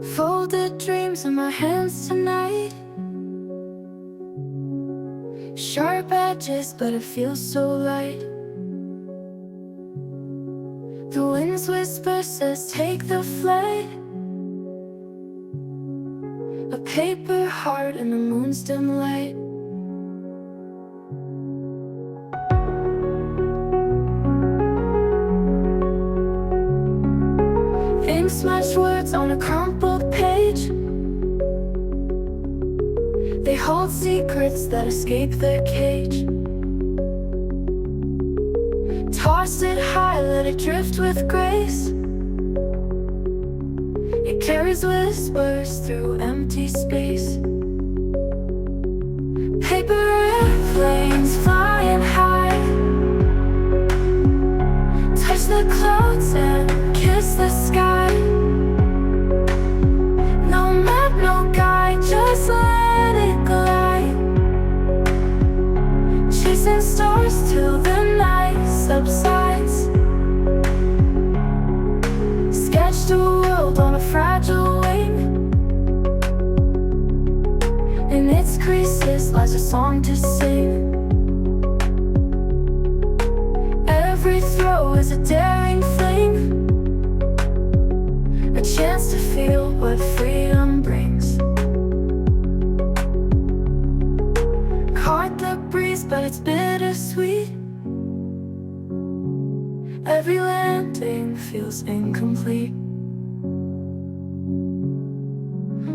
Folded dreams in my hands tonight. Sharp edges, but it feels so light. The wind's whisper says take the flight. A paper heart in the moon's dim light. Ink smudged words on a crumpled page. They hold secrets that escape their cage. Toss it high, let it drift with grace. It carries whispers through empty space. Paper airplanes flying high. Touch the clouds and kiss the sky. No map, no guide, just let it glide. Chasing stars till the night subsides. Sketched a world on a fragile wing. In its creases lies a song to sing. Every throw is a daring fling. A chance to feel what freedom brings. Caught the breeze, but it's bittersweet. Every landing feels incomplete.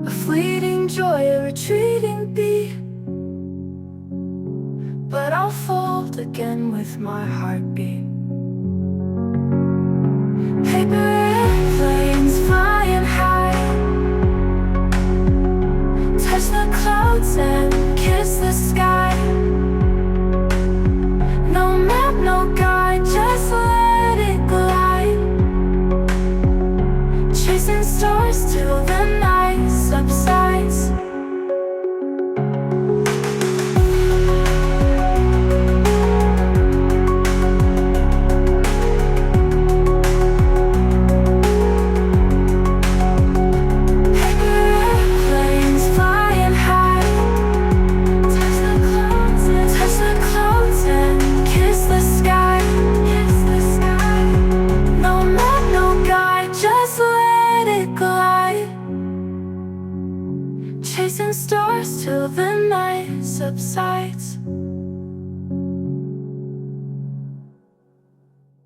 A fleeting joy, a retreating beat. But I'll fold again with my heartbeat.